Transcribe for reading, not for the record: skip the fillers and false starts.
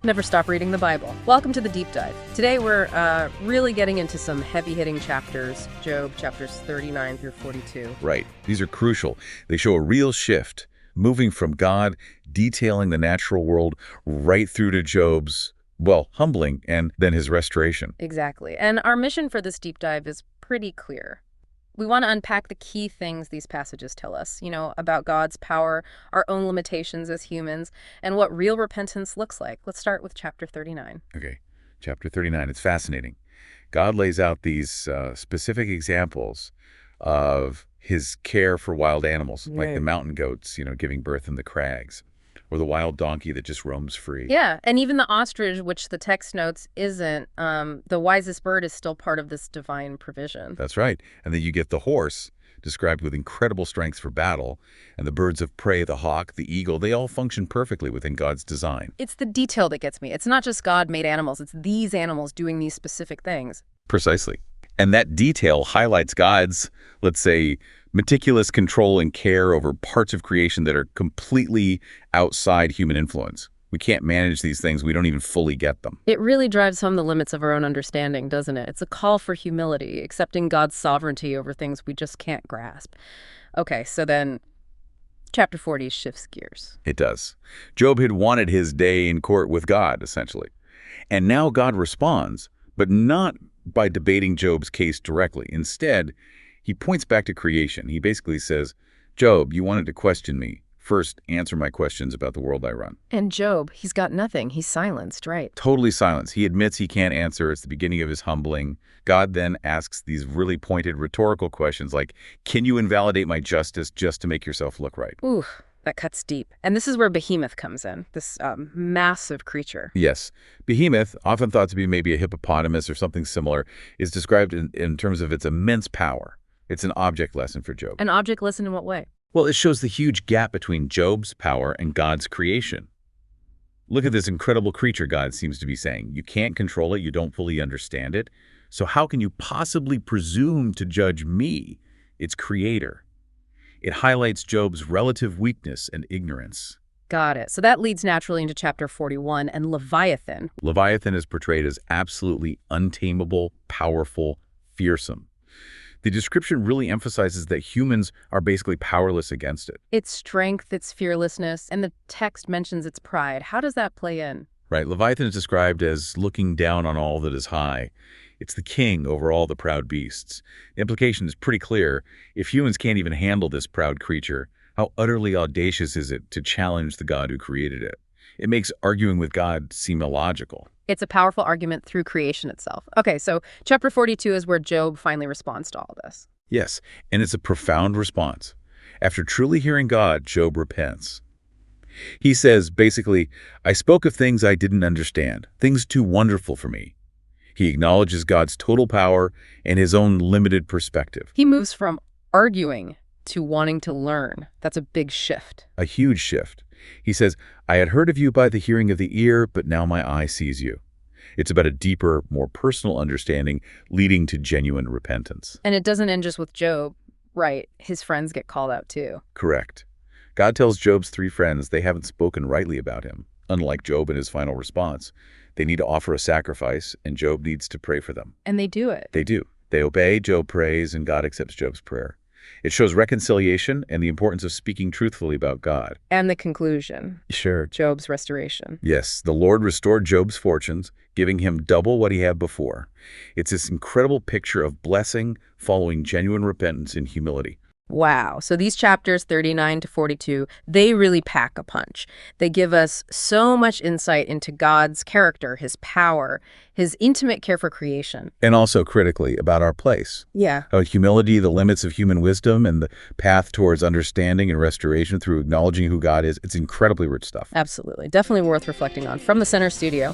Never stop reading the Bible. Welcome to the deep dive. Today we're really getting into some heavy-hitting chapters, Job chapters 39 through 42. Right. These are crucial. They show a real shift, moving from God detailing the natural world right through to Job's, humbling and then his restoration. Exactly. And our mission for this deep dive is pretty clear. We want to unpack the key things these passages tell us, about God's power, our own limitations as humans, and what real repentance looks like. Let's start with chapter 39. Okay, chapter 39. It's fascinating. God lays out these specific examples of his care for wild animals, like the mountain goats, giving birth in the crags, or the wild donkey that just roams free. Yeah, and even the ostrich, which the text notes isn't, the wisest bird is still part of this divine provision. That's right. And then you get the horse, described with incredible strength for battle, and the birds of prey, the hawk, the eagle, they all function perfectly within God's design. It's the detail that gets me. It's not just God made animals, it's these animals doing these specific things. Precisely. And that detail highlights God's, let's say, meticulous control and care over parts of creation that are completely outside human influence. We can't manage these things. We don't even fully get them. It really drives home the limits of our own understanding, doesn't it? It's a call for humility, accepting God's sovereignty over things we just can't grasp. Okay, so then chapter 40 shifts gears. It does. Job had wanted his day in court with God, essentially. And now God responds, but not by debating Job's case directly. Instead, he points back to creation. He basically says, Job, you wanted to question me. First, answer my questions about the world I run. And Job, he's got nothing. He's silenced, right? Totally silenced. He admits he can't answer. It's the beginning of his humbling. God then asks these really pointed rhetorical questions like, can you invalidate my justice just to make yourself look right? Ooh, that cuts deep. And this is where Behemoth comes in, this massive creature. Yes. Behemoth, often thought to be maybe a hippopotamus or something similar, is described in terms of its immense power. It's an object lesson for Job. An object lesson in what way? Well, it shows the huge gap between Job's power and God's creation. Look at this incredible creature, God seems to be saying. You can't control it. You don't fully understand it. So how can you possibly presume to judge me, its creator? It highlights Job's relative weakness and ignorance. Got it. So that leads naturally into chapter 41 and Leviathan. Leviathan is portrayed as absolutely untamable, powerful, fearsome. The description really emphasizes that humans are basically powerless against it. Its strength, its fearlessness, and the text mentions its pride. How does that play in? Right. Leviathan is described as looking down on all that is high. It's the king over all the proud beasts. The implication is pretty clear. If humans can't even handle this proud creature, how utterly audacious is it to challenge the God who created it? It makes arguing with God seem illogical. It's a powerful argument through creation itself. Okay, so chapter 42 is where Job finally responds to all this. Yes, and it's a profound response. After truly hearing God, Job repents. He says, basically, I spoke of things I didn't understand, things too wonderful for me. He acknowledges God's total power and his own limited perspective. He moves from arguing to wanting to learn. That's a big shift. A huge shift. He says, I had heard of you by the hearing of the ear, but now my eye sees you. It's about a deeper, more personal understanding leading to genuine repentance. And it doesn't end just with Job, right? His friends get called out too. Correct. God tells Job's 3 friends they haven't spoken rightly about him. Unlike Job in his final response, they need to offer a sacrifice, and Job needs to pray for them. And they do it. They do. They obey, Job prays, and God accepts Job's prayer. It shows reconciliation and the importance of speaking truthfully about God. And the conclusion. Sure. Job's restoration. Yes, the Lord restored Job's fortunes, giving him double what he had before. It's this incredible picture of blessing following genuine repentance and humility. Wow. So these chapters 39 to 42, they really pack a punch. They give us so much insight into God's character, his power, his intimate care for creation. And also critically about our place. Yeah. Humility, the limits of human wisdom, and the path towards understanding and restoration through acknowledging who God is. It's incredibly rich stuff. Absolutely. Definitely worth reflecting on. From the Center Studio,